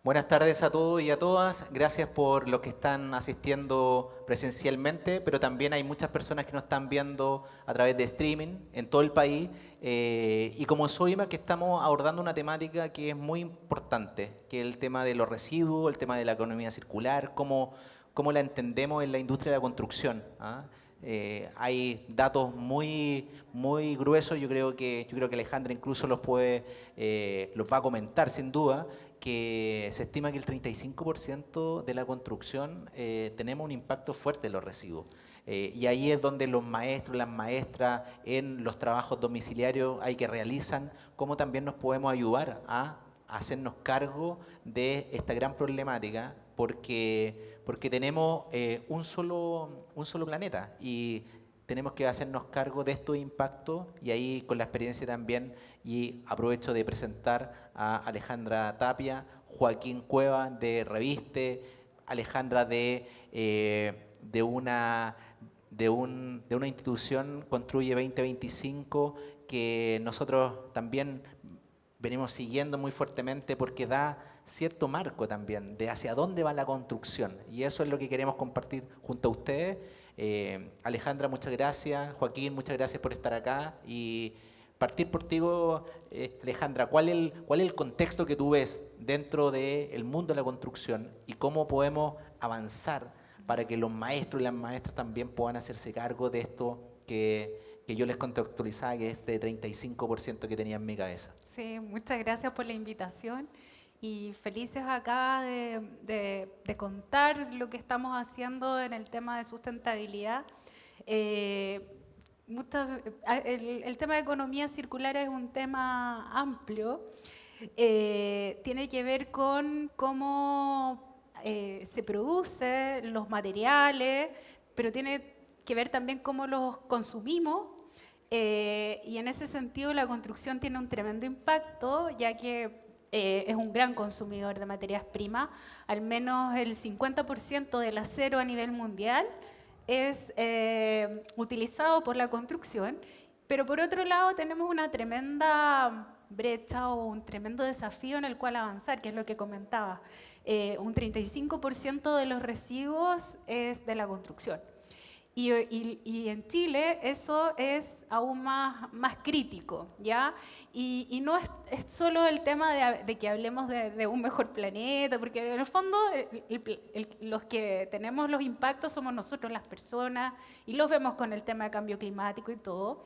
Buenas tardes a todos y a todas. Gracias por los que están asistiendo presencialmente, pero también hay muchas personas que nos están viendo a través de streaming en todo el país. Y como SOIMA, que estamos abordando una temática que es muy importante, que es el tema de los residuos, el tema de la economía circular, cómo la entendemos en la industria de la construcción. ¿Ah? Hay datos muy gruesos, yo creo que Alejandra incluso los va a comentar sin duda, que se estima que el 35% de la construcción tenemos un impacto fuerte en los residuos. Y ahí es donde los maestros, las maestras, en los trabajos domiciliarios hay que realizan, cómo también nos podemos ayudar a hacernos cargo de esta gran problemática, porque tenemos un solo planeta y tenemos que hacernos cargo de estos impactos, y ahí con la experiencia también, y aprovecho de presentar a Alejandra Tapia, Joaquín Cueva de Reviste, Alejandra de una institución, Construye 2025, que nosotros también venimos siguiendo muy fuertemente porque da cierto marco también de hacia dónde va la construcción, y eso es lo que queremos compartir junto a ustedes. Alejandra, muchas gracias. Joaquín, muchas gracias por estar acá, y partir por ti, Alejandra, ¿cuál es el contexto que tú ves dentro del mundo de la construcción y cómo podemos avanzar para que los maestros y las maestras también puedan hacerse cargo de esto que yo les contextualizaba, que es este 35% que tenía en mi cabeza? Sí, muchas gracias por la invitación y felices acá de contar lo que estamos haciendo en el tema de sustentabilidad. Eh, el tema de economía circular es un tema amplio. Tiene que ver con cómo se producen los materiales, pero tiene que ver también cómo los consumimos. Y en ese sentido la construcción tiene un tremendo impacto, ya que es un gran consumidor de materias primas. Al menos el 50% del acero a nivel mundial es utilizado por la construcción, pero por otro lado tenemos una tremenda brecha o un tremendo desafío en el cual avanzar, que es lo que comentaba. Un 35% de los residuos es de la construcción. Y en Chile eso es aún más crítico, ¿ya? Y no es solo el tema de que hablemos de un mejor planeta, porque en el fondo los que tenemos los impactos somos nosotros, las personas, y los vemos con el tema de cambio climático y todo.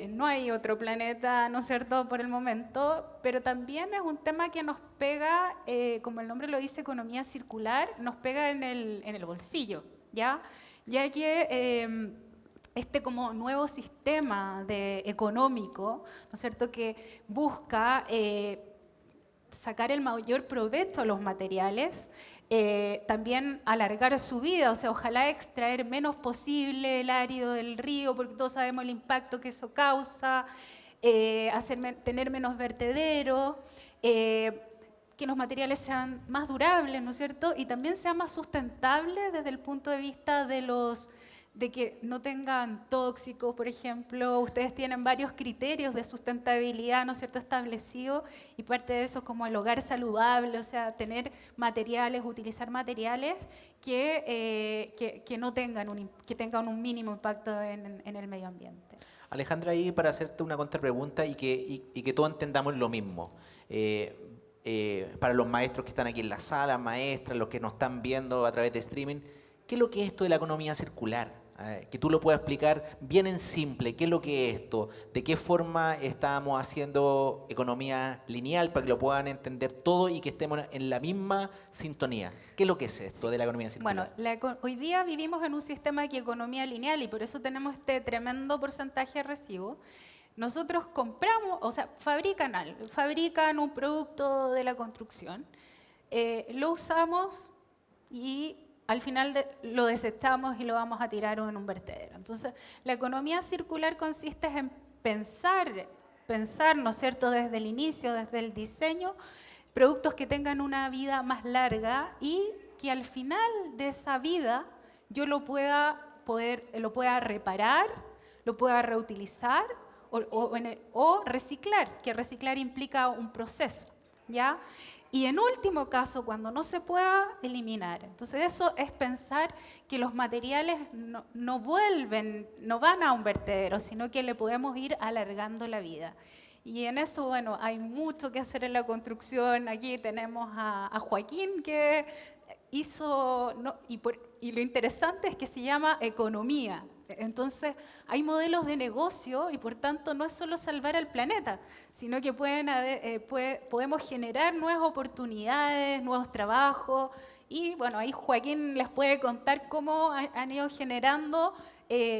No hay otro planeta, ¿no es cierto?, por el momento, pero también es un tema que nos pega, como el nombre lo dice, economía circular, nos pega en el bolsillo, ¿ya? Ya que este como nuevo sistema económico, ¿no es cierto?, que busca sacar el mayor provecho a los materiales, también alargar su vida, o sea, ojalá extraer menos posible el árido del río, porque todos sabemos el impacto que eso causa, tener menos vertederos, que los materiales sean más durables, ¿no es cierto? Y también sean más sustentables desde el punto de vista de que no tengan tóxicos, por ejemplo. Ustedes tienen varios criterios de sustentabilidad, ¿no es cierto?, establecidos, y parte de eso es como el hogar saludable, o sea, tener materiales, utilizar materiales que no tengan que tengan un mínimo impacto en el medio ambiente. Alejandra, ahí para hacerte una contrapregunta y que todos entendamos lo mismo. Para los maestros que están aquí en la sala, maestras, los que nos están viendo a través de streaming, ¿qué es lo que es esto de la economía circular? Que tú lo puedas explicar bien en simple, ¿qué es lo que es esto? ¿De qué forma estamos haciendo economía lineal para que lo puedan entender todo y que estemos en la misma sintonía? ¿Qué es lo que es esto de la economía Bueno, circular? hoy día vivimos en un sistema de economía lineal y por eso tenemos este tremendo porcentaje de residuos. Nosotros compramos, o sea, fabrican un producto de la construcción, lo usamos y al final lo desechamos y lo vamos a tirar en un vertedero. Entonces, la economía circular consiste en pensar, ¿no es cierto?, desde el inicio, desde el diseño, productos que tengan una vida más larga y que al final de esa vida yo lo pueda reparar, lo pueda reutilizar o reciclar, que reciclar implica un proceso, ¿ya? y en último caso, cuando no se pueda, eliminar. Entonces eso es pensar que los materiales no vuelven, no van a un vertedero, sino que le podemos ir alargando la vida. Y en eso, bueno, hay mucho que hacer en la construcción. Aquí tenemos a Joaquín que hizo, y lo interesante es que se llama economía. Entonces, hay modelos de negocio y por tanto no es solo salvar al planeta, sino que podemos generar nuevas oportunidades, nuevos trabajos. Y bueno, ahí Joaquín les puede contar cómo han ido generando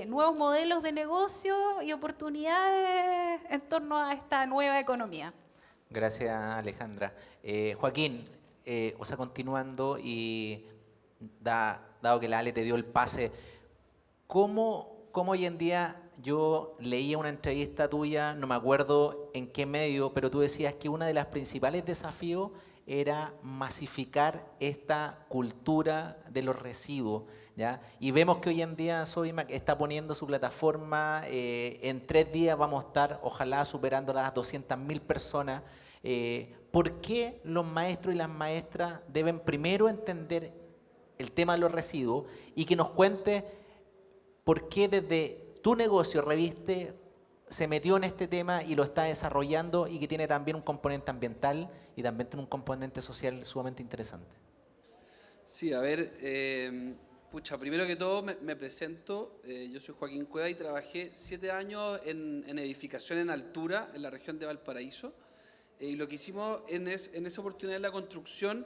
nuevos modelos de negocio y oportunidades en torno a esta nueva economía. Gracias, Alejandra. Joaquín, continuando y dado que la Ale te dio el pase, ¿cómo hoy en día yo leía una entrevista tuya, no me acuerdo en qué medio, pero tú decías que uno de los principales desafíos era masificar esta cultura de los residuos, ¿ya? Y vemos que hoy en día Sodimac está poniendo su plataforma, en 3 días vamos a estar, ojalá, superando las 200.000 personas. ¿Por qué los maestros y las maestras deben primero entender el tema de los residuos y que nos cuentes por qué desde tu negocio Reviste se metió en este tema y lo está desarrollando y que tiene también un componente ambiental y también tiene un componente social sumamente interesante? Sí, a ver, primero que todo me presento, yo soy Joaquín Cueva y trabajé 7 años en edificación en altura en la región de Valparaíso, y lo que hicimos en esa oportunidad de la construcción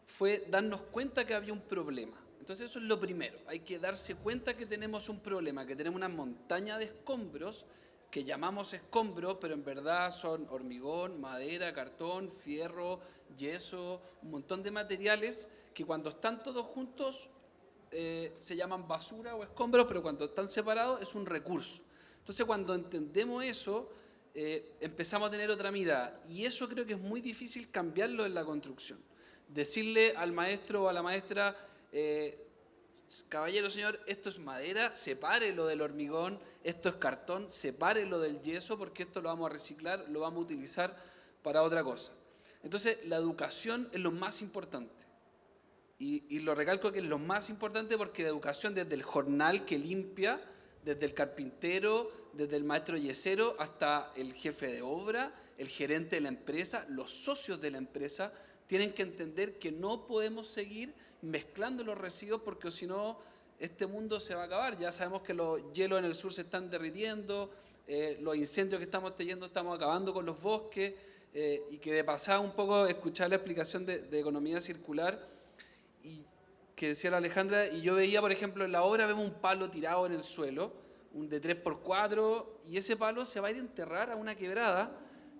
fue darnos cuenta que había un problema. Entonces eso es lo primero, hay que darse cuenta que tenemos un problema, que tenemos una montaña de escombros que llamamos escombros, pero en verdad son hormigón, madera, cartón, fierro, yeso, un montón de materiales que cuando están todos juntos se llaman basura o escombros, pero cuando están separados es un recurso. Entonces cuando entendemos eso, empezamos a tener otra mirada, y eso creo que es muy difícil cambiarlo en la construcción. Decirle al maestro o a la maestra, caballero, señor, esto es madera, separe lo del hormigón, esto es cartón, separe lo del yeso, porque esto lo vamos a reciclar, lo vamos a utilizar para otra cosa. Entonces, la educación es lo más importante. Y lo recalco que es lo más importante porque la educación desde el jornal que limpia, desde el carpintero, desde el maestro yesero, hasta el jefe de obra, el gerente de la empresa, los socios de la empresa, tienen que entender que no podemos seguir mezclando los residuos porque si no, este mundo se va a acabar. Ya sabemos que los hielos en el sur se están derritiendo, los incendios que estamos teniendo estamos acabando con los bosques, y que de pasada un poco escuchar la explicación de economía circular y que decía la Alejandra, y yo veía, por ejemplo, en la obra vemos un palo tirado en el suelo, un de 3x4, y ese palo se va a ir a enterrar a una quebrada,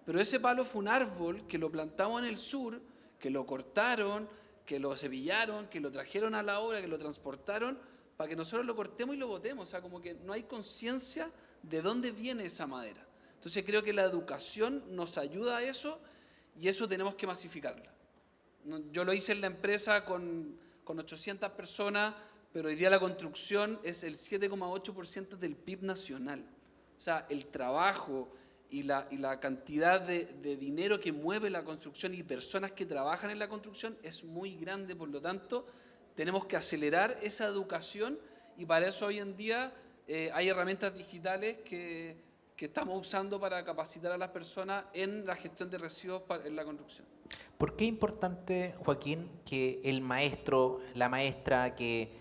pero ese palo fue un árbol que lo plantamos en el sur, que lo cortaron, que lo cepillaron, que lo trajeron a la obra, que lo transportaron, para que nosotros lo cortemos y lo botemos. O sea, como que no hay conciencia de dónde viene esa madera. Entonces creo que la educación nos ayuda a eso, y eso tenemos que masificarla. Yo lo hice en la empresa con 800 personas, pero hoy día la construcción es el 7,8% del PIB nacional. O sea, el trabajo y la cantidad de dinero que mueve la construcción y personas que trabajan en la construcción es muy grande. Por lo tanto, tenemos que acelerar esa educación, y para eso hoy en día hay herramientas digitales que estamos usando para capacitar a las personas en la gestión de residuos en la construcción. ¿Por qué es importante, Joaquín, que el maestro, la maestra que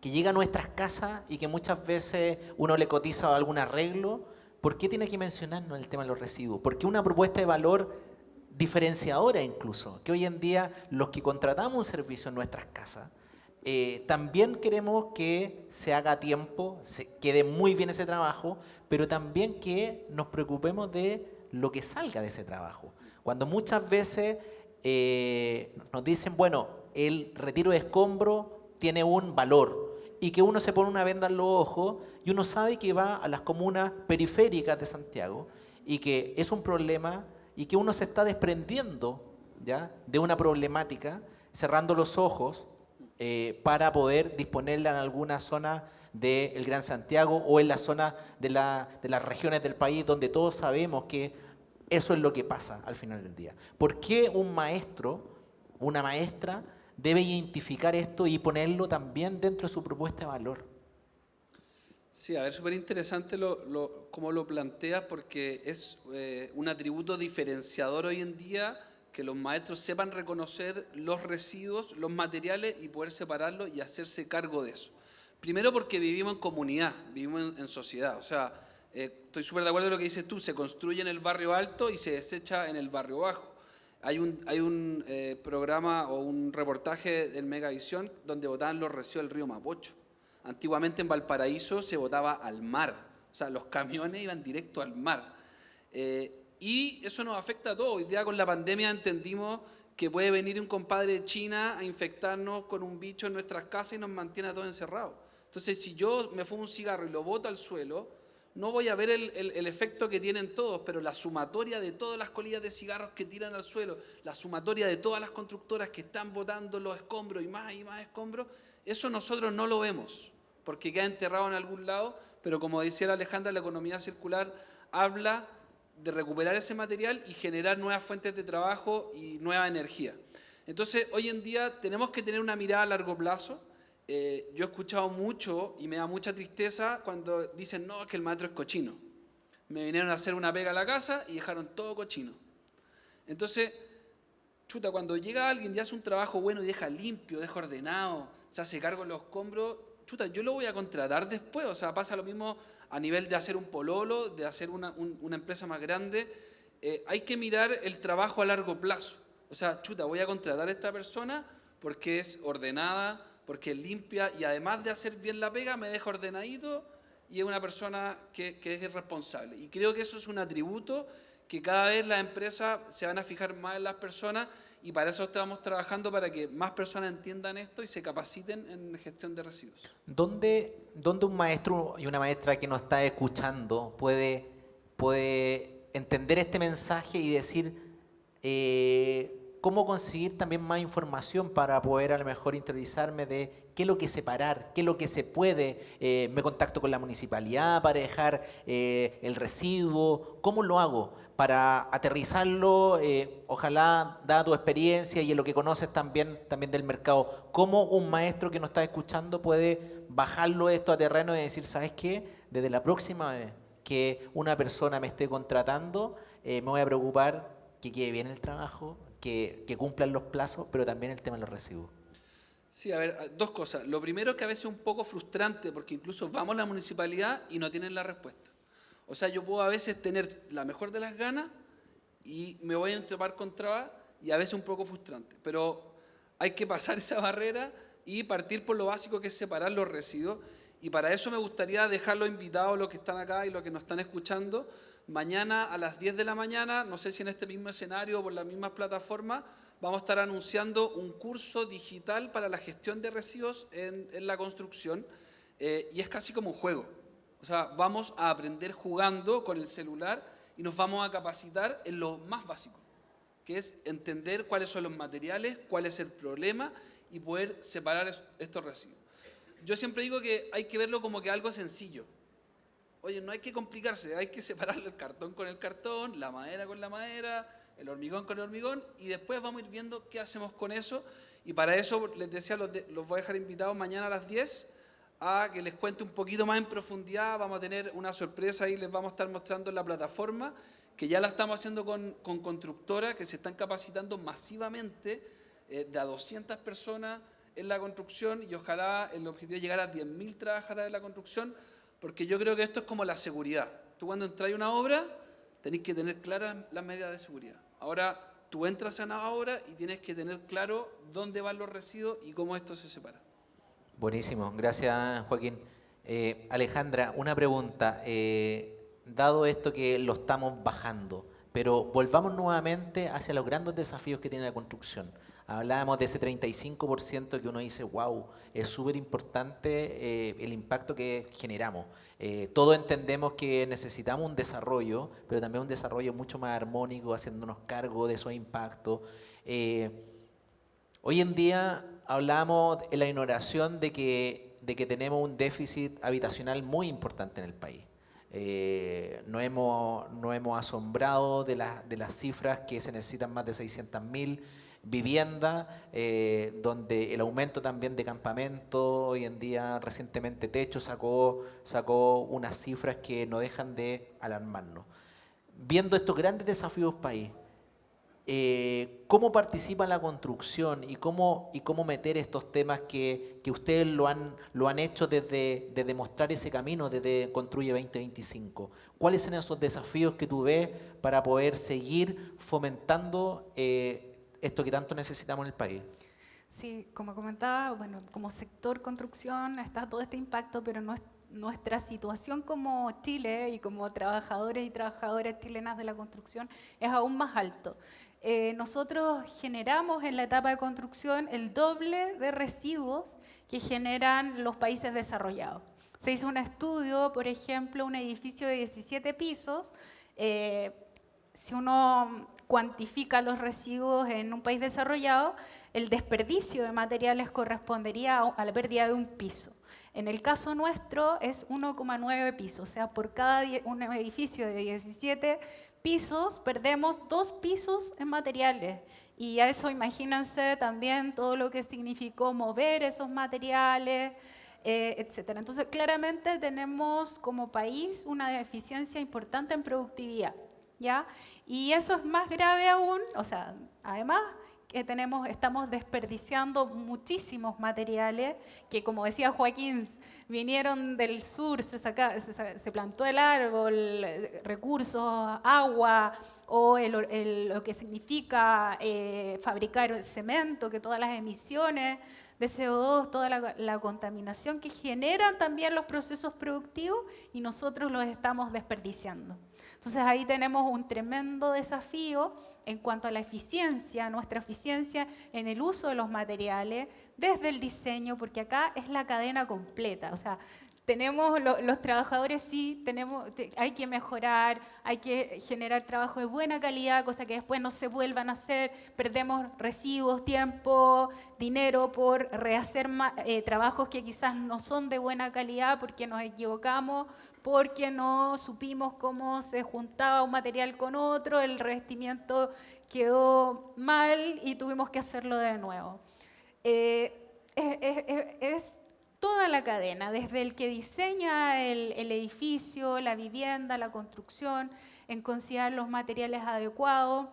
llega a nuestras casas y que muchas veces uno le cotiza algún arreglo, ¿por qué tiene que mencionarnos el tema de los residuos? Porque una propuesta de valor diferenciadora incluso, que hoy en día los que contratamos un servicio en nuestras casas, también queremos que se haga a tiempo, se quede muy bien ese trabajo, pero también que nos preocupemos de lo que salga de ese trabajo. Cuando muchas veces nos dicen, bueno, el retiro de escombro tiene un valor, y que uno se pone una venda en los ojos y uno sabe que va a las comunas periféricas de Santiago y que es un problema y que uno se está desprendiendo, ¿ya?, de una problemática, cerrando los ojos para poder disponerla en alguna zona del Gran Santiago o en la zona de las regiones del país donde todos sabemos que eso es lo que pasa al final del día. ¿Por qué un maestro una maestra debe identificar esto y ponerlo también dentro de su propuesta de valor? Sí, a ver, súper interesante cómo lo planteas, porque es un atributo diferenciador hoy en día que los maestros sepan reconocer los residuos, los materiales y poder separarlos y hacerse cargo de eso. Primero porque vivimos en comunidad, vivimos en sociedad. O sea, estoy súper de acuerdo con lo que dices tú, se construye en el barrio alto y se desecha en el barrio bajo. Hay un programa o un reportaje del Megavisión donde botaban los residuos del río Mapocho. Antiguamente en Valparaíso se botaba al mar, o sea, los camiones iban directo al mar. Y eso nos afecta a todos. Hoy día con la pandemia entendimos que puede venir un compadre de China a infectarnos con un bicho en nuestras casas y nos mantiene a todos encerrados. Entonces, si yo me fumo un cigarro y lo boto al suelo, no voy a ver el efecto que tienen todos, pero la sumatoria de todas las colillas de cigarros que tiran al suelo, la sumatoria de todas las constructoras que están botando los escombros y más escombros, eso nosotros no lo vemos, porque queda enterrado en algún lado, pero como decía la Alejandra, la economía circular habla de recuperar ese material y generar nuevas fuentes de trabajo y nueva energía. Entonces, hoy en día tenemos que tener una mirada a largo plazo. Yo he escuchado mucho y me da mucha tristeza cuando dicen, no, es que el maestro es cochino. Me vinieron a hacer una pega a la casa y dejaron todo cochino. Entonces, chuta, cuando llega alguien y hace un trabajo bueno y deja limpio, deja ordenado, se hace cargo de los escombros, chuta, yo lo voy a contratar después. O sea, pasa lo mismo a nivel de hacer un pololo, de hacer una empresa más grande. Hay que mirar el trabajo a largo plazo. O sea, chuta, voy a contratar a esta persona porque es ordenada, porque es limpia y además de hacer bien la pega, me deja ordenadito y es una persona que es responsable. Y creo que eso es un atributo que cada vez las empresas se van a fijar más en las personas y para eso estamos trabajando para que más personas entiendan esto y se capaciten en gestión de residuos. ¿Dónde un maestro y una maestra que nos está escuchando puede entender este mensaje y decir cómo conseguir también más información para poder a lo mejor interiorizarme de qué es lo que separar, qué es lo que se puede, me contacto con la municipalidad para dejar el residuo, cómo lo hago para aterrizarlo, ojalá dada tu experiencia y en lo que conoces también del mercado, cómo un maestro que nos está escuchando puede bajarlo esto a terreno y decir, ¿sabes qué? Desde la próxima vez que una persona me esté contratando, me voy a preocupar que quede bien el trabajo, que cumplan los plazos, pero también el tema de los residuos. Sí, a ver, dos cosas. Lo primero es que a veces es un poco frustrante porque incluso vamos a la municipalidad y no tienen la respuesta. O sea, yo puedo a veces tener la mejor de las ganas y me voy a entrepar con trabas y a veces un poco frustrante. Pero hay que pasar esa barrera y partir por lo básico que es separar los residuos. Y para eso me gustaría dejar los invitados, los que están acá y los que nos están escuchando, mañana a las 10 de la mañana, no sé si en este mismo escenario o por las mismas plataformas, vamos a estar anunciando un curso digital para la gestión de residuos en la construcción y es casi como un juego. O sea, vamos a aprender jugando con el celular y nos vamos a capacitar en lo más básico, que es entender cuáles son los materiales, cuál es el problema y poder separar estos residuos. Yo siempre digo que hay que verlo como que algo sencillo. Oye, no hay que complicarse, hay que separar el cartón con el cartón, la madera con la madera, el hormigón con el hormigón y después vamos a ir viendo qué hacemos con eso. Y para eso, les decía, los voy a dejar invitados mañana a las 10 a que les cuente un poquito más en profundidad. Vamos a tener una sorpresa y les vamos a estar mostrando en la plataforma, que ya la estamos haciendo con constructoras que se están capacitando masivamente de a 200 personas en la construcción y ojalá el objetivo es llegar a 10.000 trabajadores en la construcción, porque yo creo que esto es como la seguridad. Tú cuando entras a una obra tenés que tener claras las medidas de seguridad. Ahora tú entras a una obra y tienes que tener claro dónde van los residuos y cómo esto se separa. Buenísimo, gracias Joaquín. Alejandra, una pregunta. Dado esto que lo estamos bajando, pero volvamos nuevamente hacia los grandes desafíos que tiene la construcción. Hablábamos de ese 35% que uno dice, wow, es súper importante el impacto que generamos. Todos entendemos que necesitamos un desarrollo, pero también un desarrollo mucho más armónico, haciéndonos cargo de esos impactos. Hoy en día hablamos en la inauguración de que tenemos un déficit habitacional muy importante en el país. Nos hemos asombrado de las cifras que se necesitan más de 600.000 vivienda, donde el aumento también de campamento, hoy en día recientemente Techo sacó unas cifras que no dejan de alarmarnos. Viendo estos grandes desafíos país, ¿cómo participa en la construcción y cómo meter estos temas que ustedes lo han hecho desde mostrar ese camino, desde Construye 2025? ¿Cuáles son esos desafíos que tú ves para poder seguir fomentando esto que tanto necesitamos en el país? Sí, como comentaba, bueno, como sector construcción está todo este impacto, pero nuestra situación como Chile y como trabajadores y trabajadoras chilenas de la construcción es aún más alto. Nosotros generamos en la etapa de construcción el doble de residuos que generan los países desarrollados. Se hizo un estudio, por ejemplo, un edificio de 17 pisos, si uno cuantifica los residuos en un país desarrollado, el desperdicio de materiales correspondería a la pérdida de un piso. En el caso nuestro es 1,9 pisos, o sea, por cada un edificio de 17 pisos perdemos 2 pisos en materiales. Y a eso imagínense también todo lo que significó mover esos materiales, etcétera. Entonces, claramente tenemos como país una deficiencia importante en productividad, ¿ya? Y eso es más grave aún, o sea, además que estamos desperdiciando muchísimos materiales que, como decía Joaquín, vinieron del sur, se plantó el árbol, recursos, agua, o lo que significa fabricar cemento, que todas las emisiones de CO2, toda la contaminación que generan también los procesos productivos y nosotros los estamos desperdiciando. Entonces ahí tenemos un tremendo desafío en cuanto a la eficiencia, nuestra eficiencia en el uso de los materiales, desde el diseño, porque acá es la cadena completa, o sea, tenemos los trabajadores, sí, hay que mejorar, hay que generar trabajo de buena calidad, cosa que después no se vuelvan a hacer, perdemos residuos, tiempo, dinero por rehacer trabajos que quizás no son de buena calidad porque nos equivocamos, porque no supimos cómo se juntaba un material con otro, el revestimiento quedó mal y tuvimos que hacerlo de nuevo. Es toda la cadena, desde el que diseña el edificio, la vivienda, la construcción, en considerar los materiales adecuados.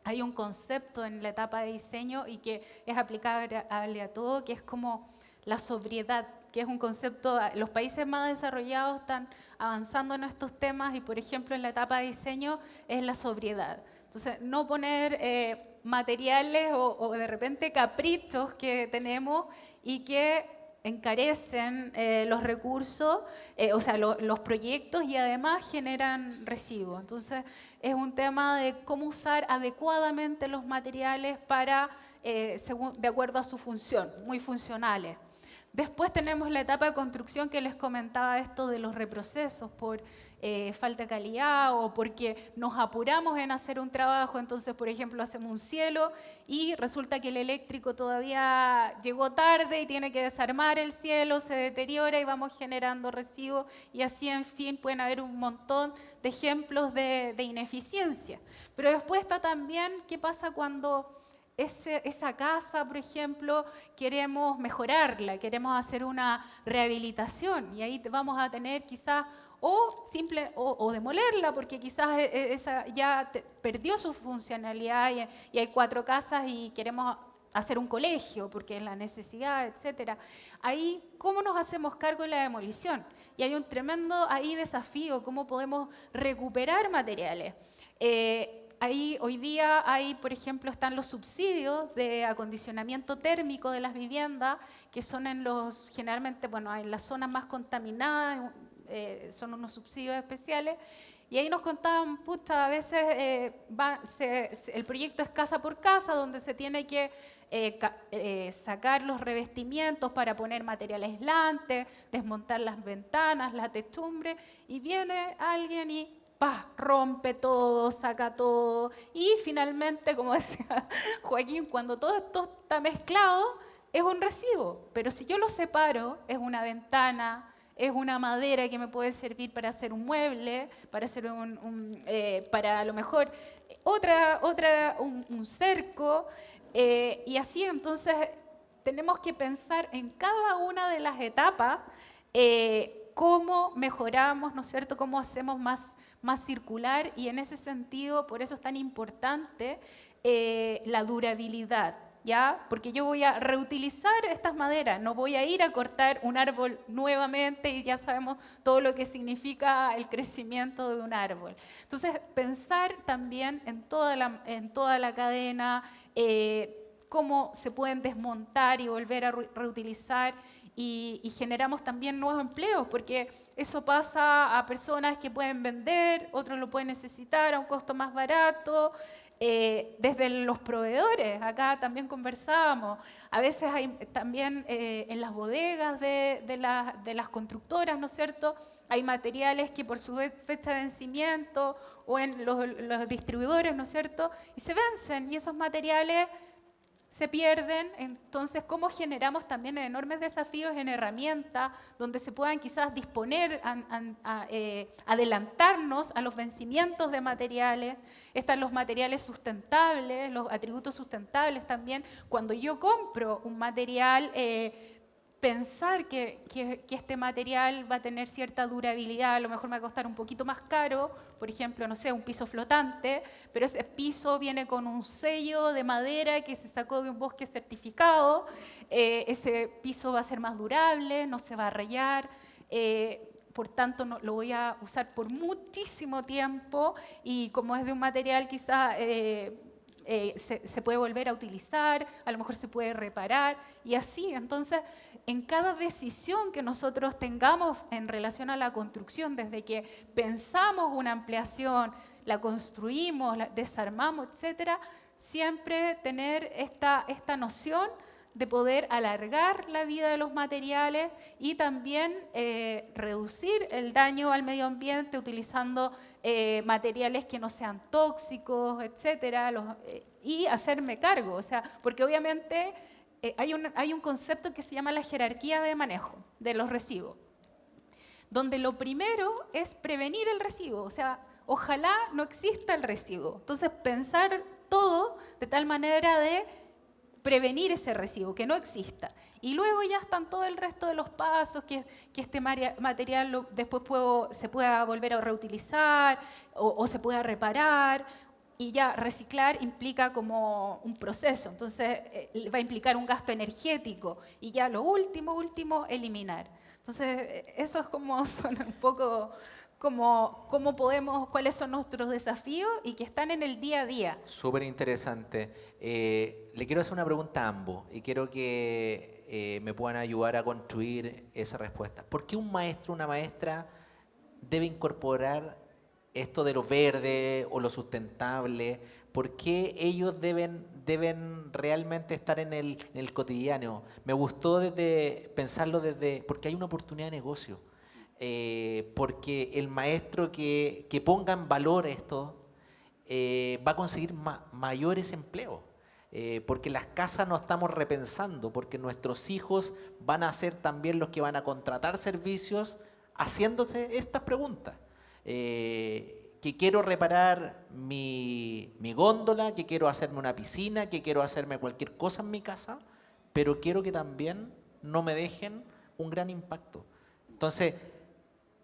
Hay un concepto en la etapa de diseño y que es aplicable a todo, que es como la sobriedad, que es un concepto, los países más desarrollados están avanzando en estos temas y, por ejemplo, en la etapa de diseño es la sobriedad. Entonces, no poner materiales o de repente caprichos que tenemos y que encarecen los recursos, o sea, los proyectos y además generan residuos. Entonces, es un tema de cómo usar adecuadamente los materiales para, de acuerdo a su función, muy funcionales. Después tenemos la etapa de construcción que les comentaba esto de los reprocesos por falta de calidad o porque nos apuramos en hacer un trabajo, entonces por ejemplo hacemos un cielo y resulta que el eléctrico todavía llegó tarde y tiene que desarmar el cielo, se deteriora y vamos generando residuos y así en fin pueden haber un montón de ejemplos de ineficiencia. Pero después está también qué pasa cuando esa casa, por ejemplo, queremos mejorarla, queremos hacer una rehabilitación y ahí vamos a tener quizás o demolerla porque quizás esa ya perdió su funcionalidad y hay 4 casas y queremos hacer un colegio porque es la necesidad, etcétera. Ahí, ¿cómo nos hacemos cargo de la demolición? Y hay un tremendo ahí desafío, ¿cómo podemos recuperar materiales? Ahí, hoy día por ejemplo, están los subsidios de acondicionamiento térmico de las viviendas, que son generalmente, bueno, en las zonas más contaminadas, son unos subsidios especiales. Y ahí nos contaban, pucha, a veces el proyecto es casa por casa, donde se tiene que sacar los revestimientos para poner material aislante, desmontar las ventanas, la techumbre, y viene alguien y rompe todo, saca todo y finalmente, como decía Joaquín, cuando todo esto está mezclado es un residuo, pero si yo lo separo es una ventana, es una madera que me puede servir para hacer un mueble, para hacer para a lo mejor un cerco, Y así entonces tenemos que pensar en cada una de las etapas cómo mejoramos, ¿no es cierto?, cómo hacemos más circular, y en ese sentido, por eso es tan importante la durabilidad, ¿ya? Porque yo voy a reutilizar estas maderas, no voy a ir a cortar un árbol nuevamente, y ya sabemos todo lo que significa el crecimiento de un árbol. Entonces, pensar también en toda la cadena, cómo se pueden desmontar y volver a reutilizar, y generamos también nuevos empleos, porque eso pasa a personas que pueden vender, otros lo pueden necesitar a un costo más barato, desde los proveedores, acá también conversábamos, a veces hay también en las bodegas de las constructoras, ¿no es cierto?, hay materiales que por su fecha de vencimiento, o en los distribuidores, ¿no es cierto?, y se vencen, y esos materiales se pierden. Entonces, ¿cómo generamos también enormes desafíos en herramientas donde se puedan quizás disponer, adelantarnos a los vencimientos de materiales? Están los materiales sustentables, los atributos sustentables también. Cuando yo compro un material, pensar que este material va a tener cierta durabilidad, a lo mejor me va a costar un poquito más caro, por ejemplo, no sé, un piso flotante, pero ese piso viene con un sello de madera que se sacó de un bosque certificado, ese piso va a ser más durable, no se va a rayar, por tanto lo voy a usar por muchísimo tiempo, y como es de un material quizás se puede volver a utilizar, a lo mejor se puede reparar, y así. Entonces, en cada decisión que nosotros tengamos en relación a la construcción, desde que pensamos una ampliación, la construimos, la desarmamos, etcétera, siempre tener esta noción de poder alargar la vida de los materiales, y también reducir el daño al medio ambiente utilizando materiales que no sean tóxicos, etcétera, y hacerme cargo, o sea, porque obviamente hay un concepto que se llama la jerarquía de manejo de los residuos, donde lo primero es prevenir el residuo, o sea, ojalá no exista el residuo. Entonces, pensar todo de tal manera de prevenir ese residuo, que no exista. Y luego ya están todo el resto de los pasos, que este material después se pueda volver a reutilizar o se pueda reparar. Y ya reciclar implica como un proceso, entonces va a implicar un gasto energético, y ya lo último, eliminar. Entonces, eso es como son un poco cómo podemos, cuáles son nuestros desafíos y que están en el día a día. Súper interesante. Le quiero hacer una pregunta a ambos y quiero que me puedan ayudar a construir esa respuesta. ¿Por qué un maestro o una maestra debe incorporar esto de lo verde o lo sustentable? ¿Por qué ellos deben realmente estar en el cotidiano? Me gustó pensarlo porque hay una oportunidad de negocio. Porque el maestro que ponga en valor esto va a conseguir mayores empleos. Porque las casas nos estamos repensando, porque nuestros hijos van a ser también los que van a contratar servicios haciéndose estas preguntas. Que quiero reparar mi góndola, que quiero hacerme una piscina, que quiero hacerme cualquier cosa en mi casa, pero quiero que también no me dejen un gran impacto. Entonces,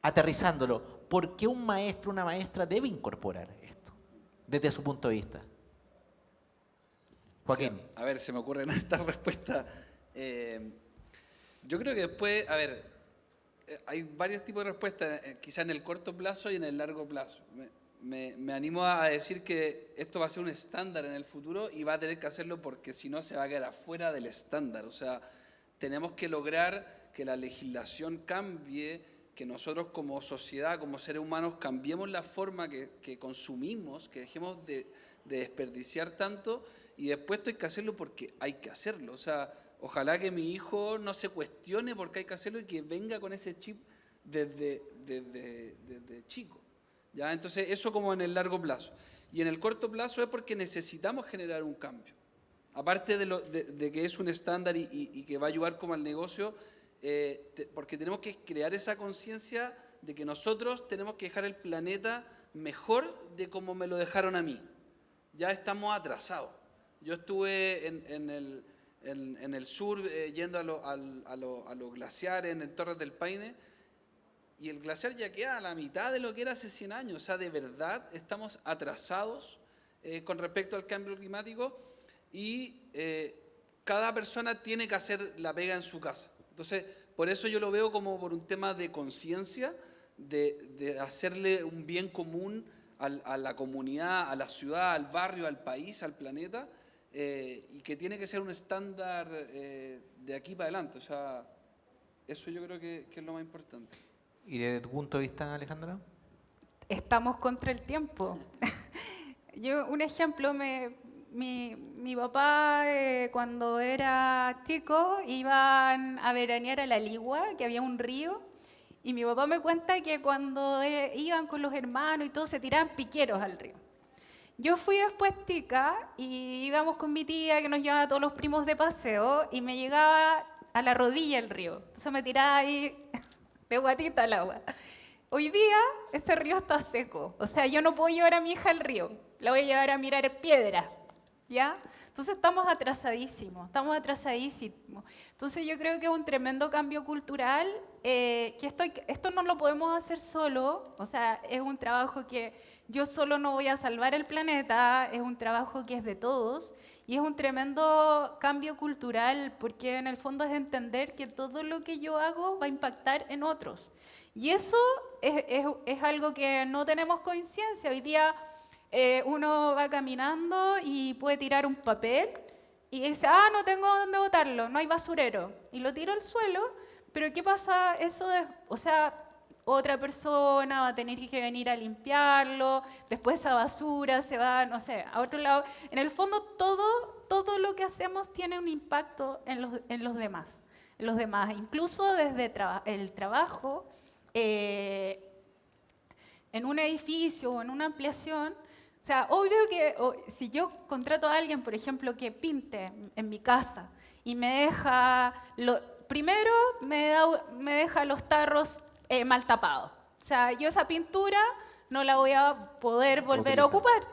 aterrizándolo, ¿por qué un maestro o una maestra debe incorporar esto desde su punto de vista? Joaquín. Sí, a ver, se me ocurren estas respuestas. Yo creo que después, a ver, hay varios tipos de respuestas, quizá en el corto plazo y en el largo plazo. Me animo a decir que esto va a ser un estándar en el futuro, y va a tener que hacerlo porque si no se va a quedar afuera del estándar. O sea, tenemos que lograr que la legislación cambie, que nosotros como sociedad, como seres humanos, cambiemos la forma que consumimos, que dejemos de desperdiciar tanto, y después esto hay que hacerlo porque hay que hacerlo. O sea, ojalá que mi hijo no se cuestione por qué hay que hacerlo y que venga con ese chip desde chico. ¿Ya? Entonces, eso como en el largo plazo. Y en el corto plazo es porque necesitamos generar un cambio. Aparte de que es un estándar y que va a ayudar como al negocio, porque tenemos que crear esa conciencia de que nosotros tenemos que dejar el planeta mejor de como me lo dejaron a mí. Ya estamos atrasados. Yo estuve en el sur yendo a los glaciares, en Torres del Paine, y el glaciar ya queda a la mitad de lo que era hace 100 años. O sea, de verdad estamos atrasados con respecto al cambio climático y cada persona tiene que hacer la pega en su casa. Entonces, por eso yo lo veo como por un tema de conciencia, de hacerle un bien común a la comunidad, a la ciudad, al barrio, al país, al planeta, y que tiene que ser un estándar de aquí para adelante. O sea, eso yo creo que es lo más importante. ¿Y desde tu punto de vista, Alejandra? Estamos contra el tiempo. Un ejemplo, mi papá cuando era chico iban a veranear a La Ligua, que había un río, y mi papá me cuenta que cuando iban con los hermanos y todo se tiraban piqueros al río. Yo fui después tica y íbamos con mi tía que nos llevaba a todos los primos de paseo y me llegaba a la rodilla el río. Entonces me tiraba ahí de guatita al agua. Hoy día ese río está seco, o sea, yo no puedo llevar a mi hija al río, la voy a llevar a mirar piedras, ¿ya? Entonces estamos atrasadísimos. Entonces yo creo que es un tremendo cambio cultural, que esto no lo podemos hacer solo, o sea, es un trabajo que yo solo no voy a salvar el planeta, es un trabajo que es de todos, y es un tremendo cambio cultural, porque en el fondo es entender que todo lo que yo hago va a impactar en otros. Y eso es algo que no tenemos conciencia. Hoy día uno va caminando y puede tirar un papel y dice, no tengo dónde botarlo, no hay basurero. Y lo tiro al suelo, pero ¿qué pasa? O sea, otra persona va a tener que venir a limpiarlo, después esa basura se va, no sé, a otro lado. En el fondo todo lo que hacemos tiene un impacto en los demás. Incluso desde el trabajo, en un edificio o en una ampliación. O sea, obvio que si yo contrato a alguien, por ejemplo, que pinte en mi casa y me deja, primero me deja los tarros mal tapados. O sea, yo esa pintura no la voy a poder volver a ocupar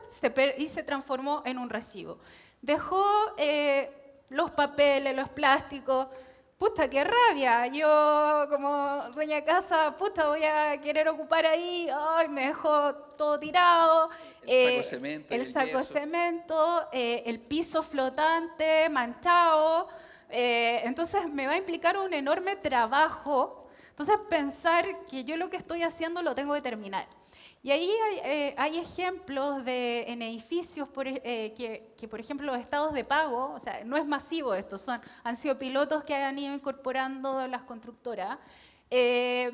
y se transformó en un residuo. Dejó los papeles, los plásticos. Puta, qué rabia, yo como dueña de casa, puta, voy a querer ocupar ahí, ay, me dejó todo tirado, el saco de cemento, el piso flotante, manchado, entonces me va a implicar un enorme trabajo, entonces pensar que yo lo que estoy haciendo lo tengo que terminar. Y ahí hay ejemplos en edificios que, por ejemplo, los estados de pago, o sea, no es masivo esto, han sido pilotos que han ido incorporando las constructoras, que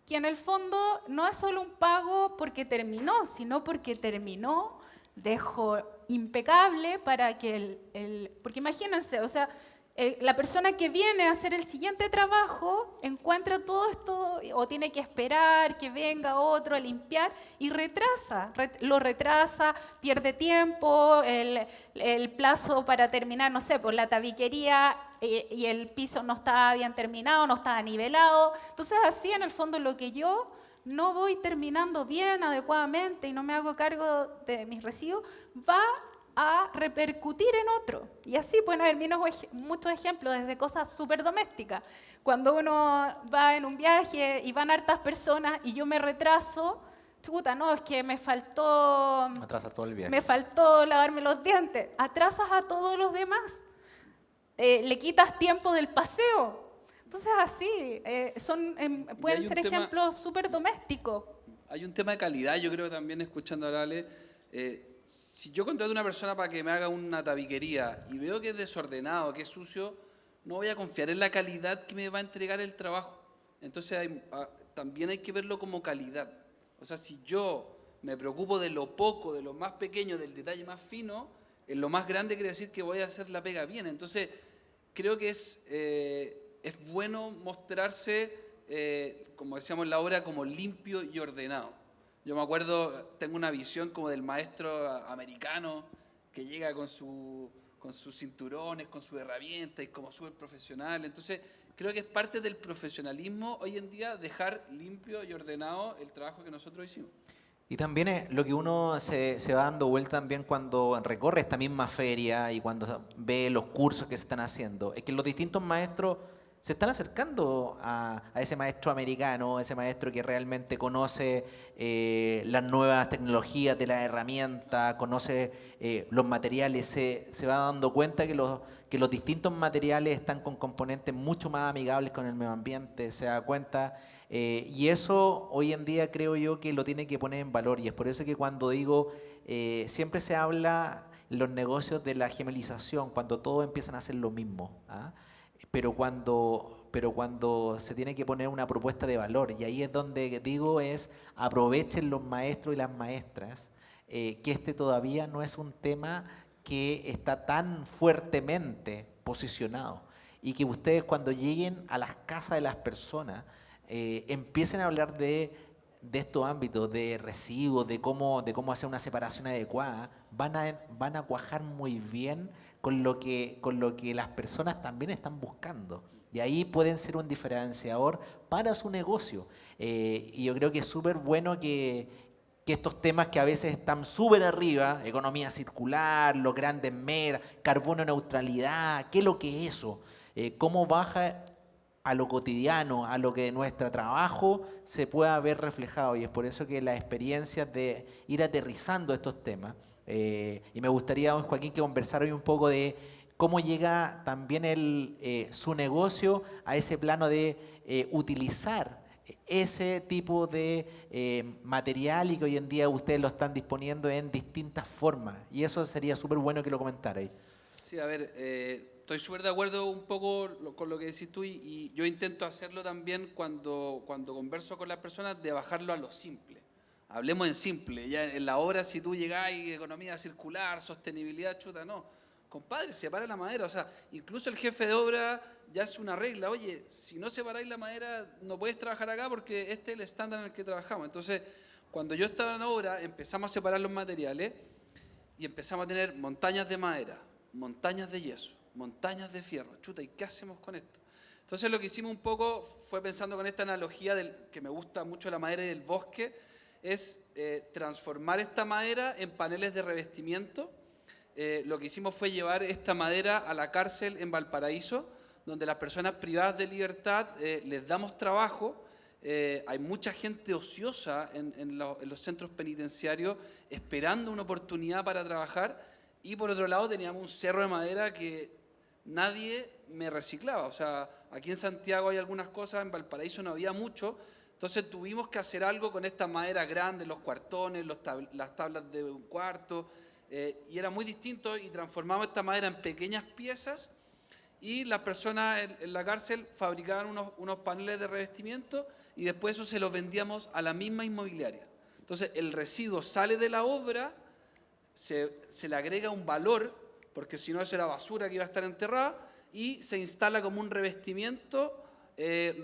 en el fondo no es solo un pago porque terminó, sino porque terminó, dejó impecable para que porque imagínense, o sea, la persona que viene a hacer el siguiente trabajo encuentra todo esto o tiene que esperar que venga otro a limpiar y lo retrasa, pierde tiempo, el plazo para terminar, no sé, por la tabiquería y el piso no estaba bien terminado, no estaba nivelado. Entonces así en el fondo lo que yo no voy terminando bien, adecuadamente y no me hago cargo de mis residuos, va a repercutir en otro. Y así pueden haber muchos ejemplos, desde cosas súper domésticas. Cuando uno va en un viaje y van hartas personas y yo me retraso, chuta, no, es que me faltó... Atrasas todo el viaje. Me faltó lavarme los dientes. Atrasas a todos los demás. Le quitas tiempo del paseo. Entonces así, pueden ser ejemplos súper domésticos. Hay un tema de calidad, yo creo que también escuchando a Ale, si yo contrato a una persona para que me haga una tabiquería y veo que es desordenado, que es sucio, no voy a confiar en la calidad que me va a entregar el trabajo. Entonces también hay que verlo como calidad. O sea, si yo me preocupo de lo poco, de lo más pequeño, del detalle más fino, en lo más grande quiere decir que voy a hacer la pega bien. Entonces, creo que es bueno mostrarse, como decíamos en la obra, como limpio y ordenado. Yo me acuerdo, tengo una visión como del maestro americano que llega con sus cinturones, con sus herramientas y como súper profesional. Entonces, creo que es parte del profesionalismo hoy en día dejar limpio y ordenado el trabajo que nosotros hicimos. Y también lo que uno se va dando vuelta también cuando recorre esta misma feria y cuando ve los cursos que se están haciendo, es que los distintos maestros se están acercando a ese maestro americano, ese maestro que realmente conoce las nuevas tecnologías de la herramienta, conoce los materiales, se va dando cuenta que los distintos materiales están con componentes mucho más amigables con el medio ambiente, se da cuenta. Y eso hoy en día creo yo que lo tiene que poner en valor y es por eso que cuando digo, siempre se habla en los negocios de la gemelización, cuando todos empiezan a hacer lo mismo, ¿ah? Pero cuando se tiene que poner una propuesta de valor, y ahí es donde digo es, aprovechen los maestros y las maestras, que este todavía no es un tema que está tan fuertemente posicionado, y que ustedes cuando lleguen a las casas de las personas, empiecen a hablar de estos ámbitos, de residuos, de cómo hacer una separación adecuada, van a cuajar muy bien con lo que las personas también están buscando. Y ahí pueden ser un diferenciador para su negocio. Y yo creo que es súper bueno que estos temas que a veces están súper arriba, economía circular, los grandes metas, carbono neutralidad, ¿qué es lo que es eso? ¿Cómo baja a lo cotidiano, a lo que nuestro trabajo se pueda ver reflejado? Y es por eso que las experiencias de ir aterrizando estos temas, y me gustaría, don Joaquín, que conversara hoy un poco de cómo llega también su negocio a ese plano de utilizar ese tipo de material y que hoy en día ustedes lo están disponiendo en distintas formas. Y eso sería súper bueno que lo comentarais. Sí, a ver, estoy súper de acuerdo un poco con lo que decís tú y yo intento hacerlo también cuando converso con las personas, de bajarlo a lo simple. Hablemos en simple. Ya en la obra, si tú llegás y economía circular, sostenibilidad, chuta, no. Compadre, separa la madera. O sea, incluso el jefe de obra ya es una regla. Oye, si no separáis la madera, no puedes trabajar acá porque este es el estándar en el que trabajamos. Entonces, cuando yo estaba en obra, empezamos a separar los materiales y empezamos a tener montañas de madera, montañas de yeso, montañas de fierro. Chuta, ¿y qué hacemos con esto? Entonces lo que hicimos un poco fue, pensando con esta analogía que me gusta mucho la madera y del bosque, es transformar esta madera en paneles de revestimiento. Lo que hicimos fue llevar esta madera a la cárcel en Valparaíso, donde las personas privadas de libertad les damos trabajo. Hay mucha gente ociosa en los centros penitenciarios esperando una oportunidad para trabajar, y por otro lado teníamos un cerro de madera que nadie me reciclaba. O sea, aquí en Santiago hay algunas cosas, en Valparaíso no había mucho, entonces tuvimos que hacer algo con esta madera grande, los cuartones, las tablas de un cuarto, y era muy distinto, y transformamos esta madera en pequeñas piezas, y las personas en la cárcel fabricaban unos paneles de revestimiento y después eso se los vendíamos a la misma inmobiliaria. Entonces el residuo sale de la obra, se le agrega un valor, porque si no eso era basura que iba a estar enterrada, y se instala como un revestimiento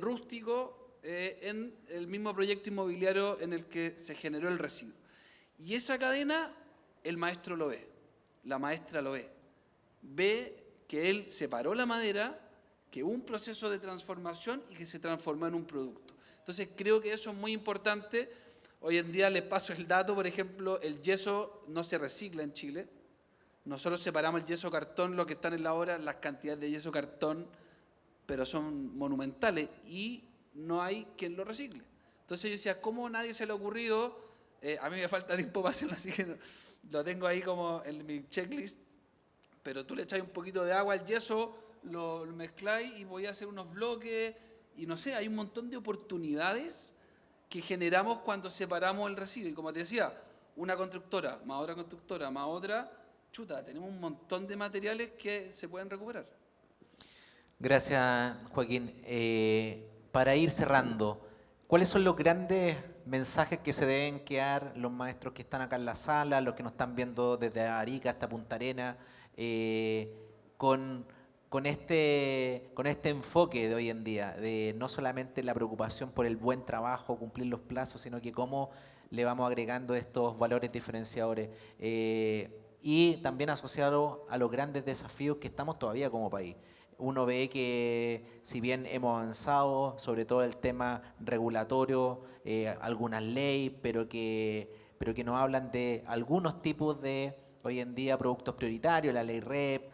rústico en el mismo proyecto inmobiliario en el que se generó el residuo. Y esa cadena el maestro lo ve, la maestra lo ve que él separó la madera, que hubo un proceso de transformación y que se transformó en un producto. Entonces creo que eso es muy importante. Hoy en día les paso el dato, por ejemplo, el yeso no se recicla en Chile. Nosotros separamos el yeso cartón, lo que están en la obra, las cantidades de yeso cartón, pero son monumentales y no hay quien lo recicle. Entonces yo decía, ¿cómo nadie se le ha ocurrido? A mí me falta tiempo para hacerlo, así que lo tengo ahí como en mi checklist, pero tú le echáis un poquito de agua al yeso, lo mezcláis y voy a hacer unos bloques, y no sé, hay un montón de oportunidades que generamos cuando separamos el residuo. Y como te decía, una constructora, más otra, chuta, tenemos un montón de materiales que se pueden recuperar. Gracias, Joaquín. Para ir cerrando, ¿cuáles son los grandes mensajes que se deben quedar los maestros que están acá en la sala, los que nos están viendo desde Arica hasta Punta Arenas, con este enfoque de hoy en día, de no solamente la preocupación por el buen trabajo, cumplir los plazos, sino que cómo le vamos agregando estos valores diferenciadores, y también asociado a los grandes desafíos que estamos todavía como país? Uno ve que si bien hemos avanzado, sobre todo el tema regulatorio, algunas leyes, pero pero que nos hablan de algunos tipos de, hoy en día, productos prioritarios, la ley REP,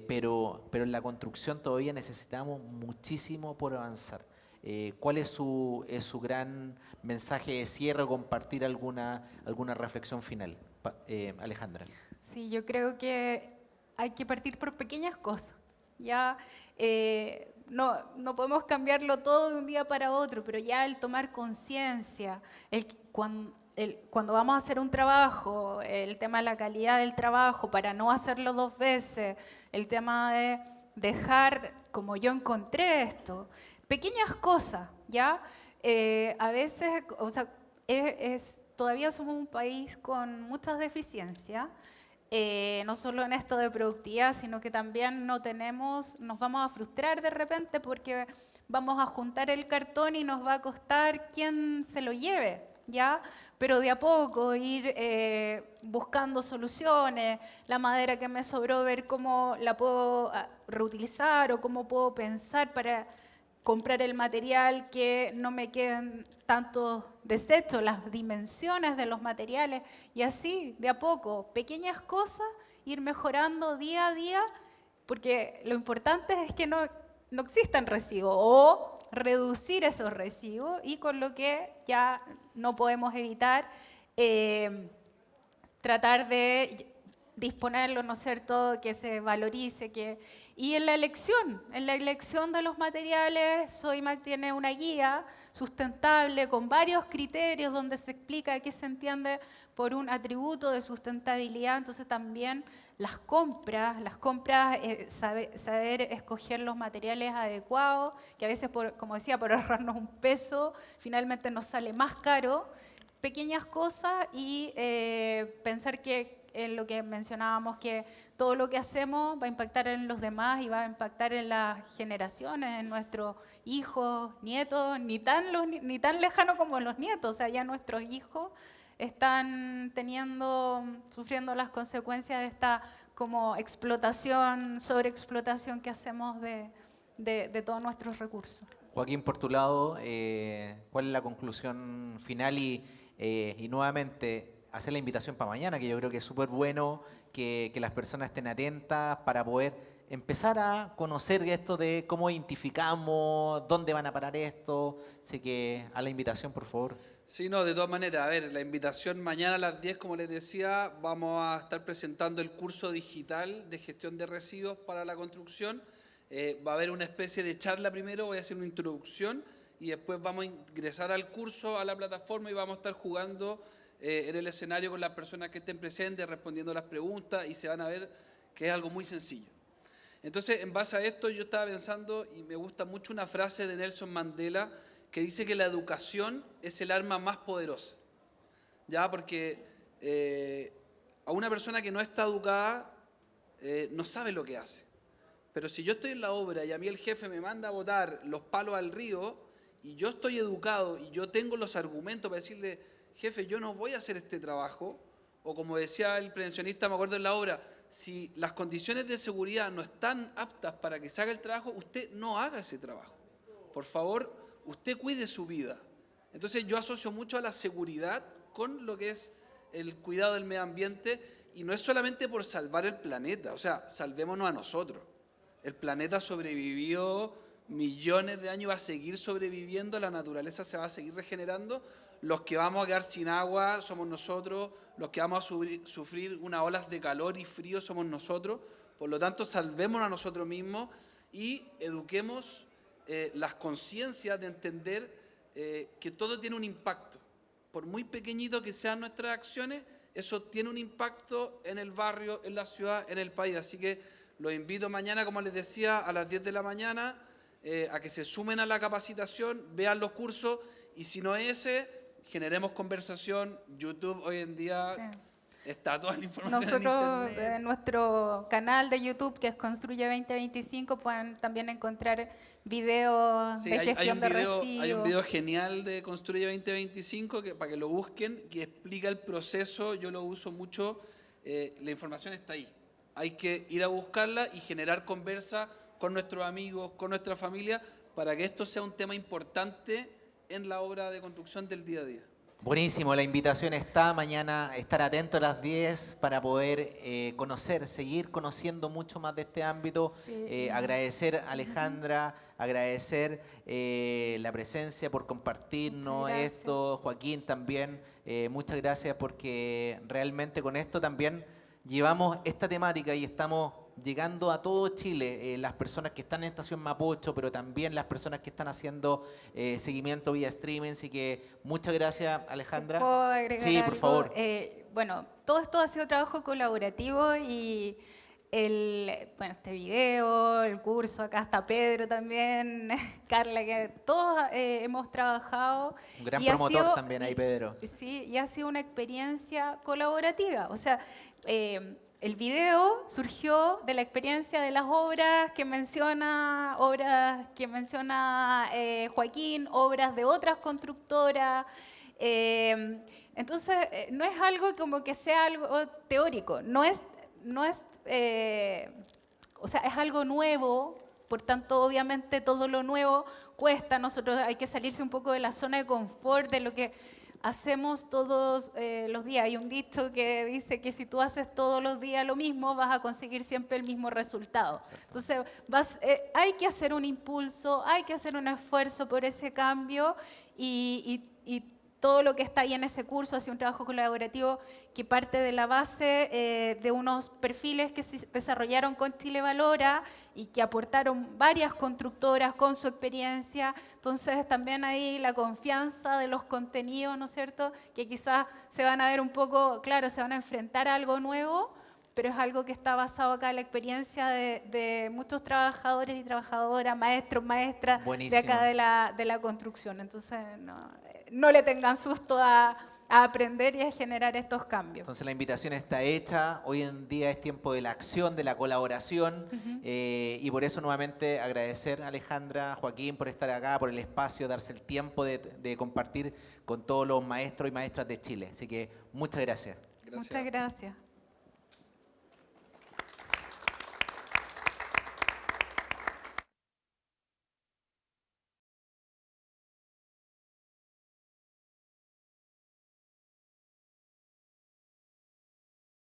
pero en la construcción todavía necesitamos muchísimo por avanzar. ¿Cuál es su gran mensaje de cierre o compartir alguna reflexión final? Alejandra. Sí, yo creo que hay que partir por pequeñas cosas. Ya no podemos cambiarlo todo de un día para otro, pero ya el tomar conciencia, cuando vamos a hacer un trabajo, el tema de la calidad del trabajo, para no hacerlo 2 veces, el tema de dejar como yo encontré esto, pequeñas cosas, ¿ya? A veces, o sea, todavía somos un país con muchas deficiencias, no solo en esto de productividad, sino que también nos vamos a frustrar de repente porque vamos a juntar el cartón y nos va a costar quien se lo lleve, ¿ya? Pero de a poco ir buscando soluciones, la madera que me sobró, ver cómo la puedo reutilizar o cómo puedo pensar para comprar el material, que no me queden tantos desechos, las dimensiones de los materiales, y así, de a poco, pequeñas cosas, ir mejorando día a día, porque lo importante es que no existan residuos, o reducir esos residuos, y con lo que ya no podemos evitar, tratar de disponerlo, ¿no es cierto?, que se valorice, y en la elección de los materiales, Soymac tiene una guía sustentable con varios criterios donde se explica qué se entiende por un atributo de sustentabilidad. Entonces también las compras, saber escoger los materiales adecuados, que a veces, como decía, por ahorrarnos un peso, finalmente nos sale más caro. Pequeñas cosas y pensar que en lo que mencionábamos, que todo lo que hacemos va a impactar en los demás y va a impactar en las generaciones, en nuestros hijos, nietos, ni tan lejano como los nietos. O sea, ya nuestros hijos están sufriendo las consecuencias de esta como sobreexplotación que hacemos de todos nuestros recursos. Joaquín, por tu lado, ¿cuál es la conclusión final? Y nuevamente hacer la invitación para mañana, que yo creo que es súper bueno que las personas estén atentas para poder empezar a conocer esto de cómo identificamos, dónde van a parar esto. Así que a la invitación, por favor. Sí, no, de todas maneras, a ver, la invitación mañana a las 10, como les decía, vamos a estar presentando el curso digital de gestión de residuos para la construcción. Va a haber una especie de charla primero, voy a hacer una introducción y después vamos a ingresar al curso, a la plataforma, y vamos a estar jugando en el escenario con las personas que estén presentes, respondiendo las preguntas, y se van a ver que es algo muy sencillo. Entonces, en base a esto, yo estaba pensando, y me gusta mucho una frase de Nelson Mandela, que dice que la educación es el arma más poderosa. ¿Ya? Porque a una persona que no está educada no sabe lo que hace. Pero si yo estoy en la obra y a mí el jefe me manda a botar los palos al río, y yo estoy educado y yo tengo los argumentos para decirle: jefe, yo no voy a hacer este trabajo, o como decía el prevencionista, me acuerdo en la obra, si las condiciones de seguridad no están aptas para que se haga el trabajo, usted no haga ese trabajo. Por favor, usted cuide su vida. Entonces yo asocio mucho a la seguridad con lo que es el cuidado del medio ambiente, y no es solamente por salvar el planeta, o sea, salvémonos a nosotros. El planeta sobrevivió millones de años, va a seguir sobreviviendo, la naturaleza se va a seguir regenerando. Los que vamos a quedar sin agua somos nosotros, los que vamos a sufrir unas olas de calor y frío somos nosotros. Por lo tanto, salvémonos a nosotros mismos y eduquemos las conciencias de entender que todo tiene un impacto. Por muy pequeñito que sean nuestras acciones, eso tiene un impacto en el barrio, en la ciudad, en el país. Así que los invito mañana, como les decía, a las 10 de la mañana, a que se sumen a la capacitación, vean los cursos, y si no es ese, generemos conversación. YouTube hoy en día está toda la información Nosotros, en internet. en nuestro canal de YouTube, que es Construye 2025, pueden también encontrar videos de gestión de residuos. Hay un video genial de Construye 2025, para que lo busquen, que explica el proceso. Yo lo uso mucho. La información está ahí. Hay que ir a buscarla y generar conversa con nuestros amigos, con nuestra familia, para que esto sea un tema importante en la obra de construcción del día a día. Buenísimo, la invitación está mañana, estar atentos a las 10 para poder conocer, seguir conociendo mucho más de este ámbito. Sí. Agradecer a Alejandra, agradecer la presencia por compartirnos Muchas gracias. esto, Joaquín también, muchas gracias porque realmente con esto también llevamos esta temática y estamos llegando a todo Chile, las personas que están en Estación Mapocho, pero también las personas que están haciendo seguimiento vía streaming. Así que muchas gracias, Alejandra. ¿Puedo agregar Sí, por algo? favor. Bueno, todo esto ha sido trabajo colaborativo y este video, el curso, acá está Pedro también, Carla, que todos hemos trabajado. Un gran y ha promotor sido- también ahí, Pedro. Sí, y ha sido una experiencia colaborativa. O sea, el video surgió de la experiencia de las obras que menciona Joaquín, obras de otras constructoras. Entonces, no es algo como que sea algo teórico, o sea, es algo nuevo. Por tanto, obviamente todo lo nuevo cuesta. Nosotros hay que salirse un poco de la zona de confort, de lo que hacemos todos los días. Hay un dicho que dice que si tú haces todos los días lo mismo, vas a conseguir siempre el mismo resultado. Entonces, hay que hacer un impulso, hay que hacer un esfuerzo por ese cambio y todo lo que está ahí en ese curso ha sido un trabajo colaborativo que parte de la base de unos perfiles que se desarrollaron con Chile Valora y que aportaron varias constructoras con su experiencia. Entonces también ahí la confianza de los contenidos, ¿no es cierto? Que quizás se van a ver un poco, claro, se van a enfrentar a algo nuevo, pero es algo que está basado acá en la experiencia de muchos trabajadores y trabajadoras, maestros, maestras de Buenísimo. acá de la construcción. Entonces, no le tengan susto a aprender y a generar estos cambios. Entonces la invitación está hecha. Hoy en día es tiempo de la acción, de la colaboración. Y por eso nuevamente agradecer a Alejandra, Joaquín, por estar acá, por el espacio, darse el tiempo de compartir con todos los maestros y maestras de Chile. Así que muchas gracias. Gracias. Muchas gracias.